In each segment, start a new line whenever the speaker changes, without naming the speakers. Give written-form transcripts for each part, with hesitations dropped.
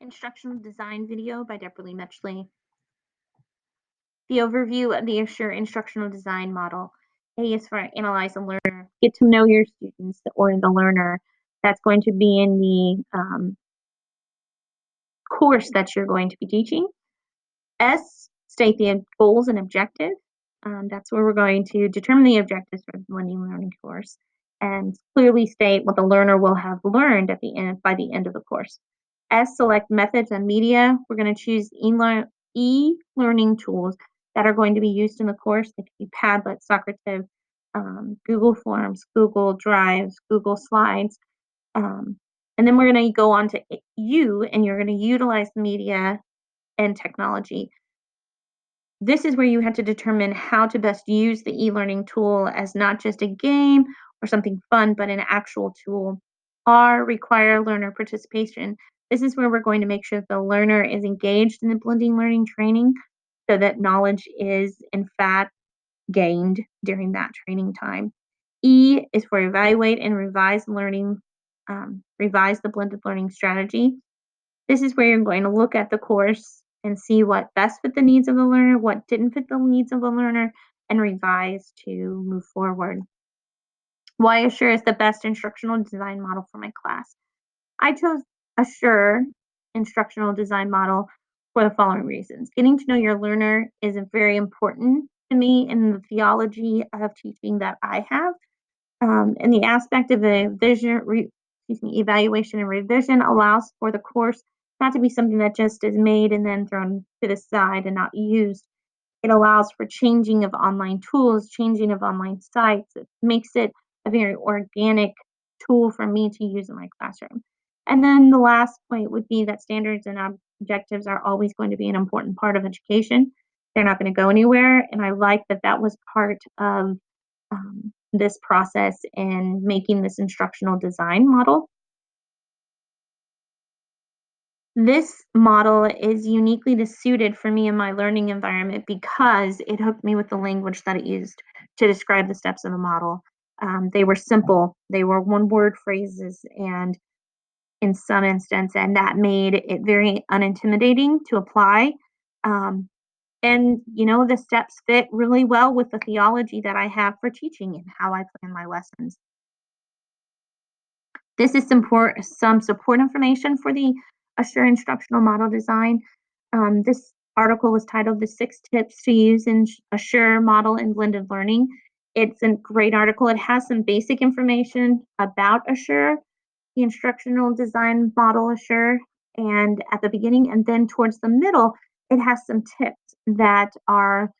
Instructional Design video by DMitschele-Week. The overview of the Assure Instructional Design Model. A is for analyze and learner. Get to know your students or the learner that's going to be in the course that you're going to be teaching. S, state the goals and objectives. That's where we're going to determine the objectives for the blended learning course and clearly state what the learner will have learned at the end by the end of the course. S, select methods and media. We're going to choose e-learning tools that are going to be used in the course. They could be Padlet, Socrative, Google Forms, Google Drives, Google Slides. And then we're going to go on to U, and you're going to utilize the media and technology. This is where you have to determine how to best use the e-learning tool as not just a game or something fun, but an actual tool. R, require learner participation. This is where we're going to make sure that the learner is engaged in the blending learning training so that knowledge is, in fact, gained during that training time. E is for evaluate and revise revise the blended learning strategy. This is where you're going to look at the course and see what best fit the needs of the learner, what didn't fit the needs of the learner, and revise to move forward. Why Assure is the best instructional design model for my class. I chose Assure instructional design model for the following reasons. Getting to know your learner is very important to me in the theology of teaching that I have. And the aspect of the evaluation and revision allows for the course not to be something that just is made and then thrown to the side and not used. It allows for changing of online tools, changing of online sites. It makes it a very organic tool for me to use in my classroom. And then the last point would be that standards and objectives are always going to be an important part of education. They're not going to go anywhere. And I like that that was part of this process in making this instructional design model. This model is uniquely suited for me in my learning environment because it hooked me with the language that it used to describe the steps of the model. They were simple, they were one-word phrases, and in some instance, and that made it very unintimidating to apply. Um, and the steps fit really well with the theology that I have for teaching and how I plan my lessons. This is some support information for the Assure instructional model design. This article was titled The 6 Tips to Use in Assure Model in Blended Learning. It's a great article. It has some basic information about Assure, the instructional design model Assure, and at the beginning, and then towards the middle, it has some tips that are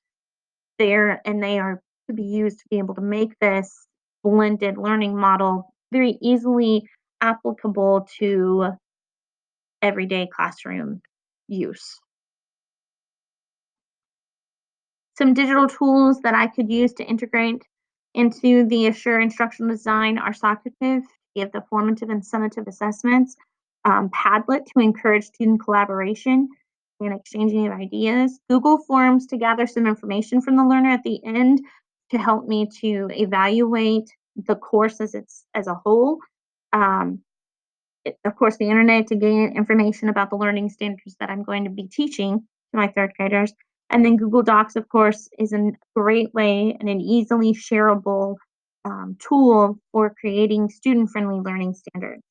there, and they are to be used to be able to make this blended learning model very easily applicable to everyday classroom use. Some digital tools that I could use to integrate into the Assure instructional design are Socrative to give the formative and summative assessments, Padlet to encourage student collaboration and exchanging of ideas, Google Forms to gather some information from the learner at the end to help me to evaluate the course as a whole. Um, of course, the internet to gain information about the learning standards that I'm going to be teaching to my third graders. And then Google Docs, of course, is a great way and an easily shareable tool for creating student-friendly learning standards.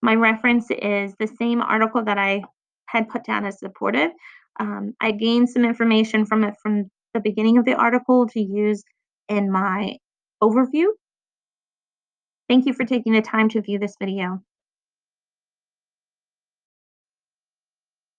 My reference is the same article that I had put down as supportive. I gained some information from it from the beginning of the article to use in my overview. Thank you for taking the time to view this video.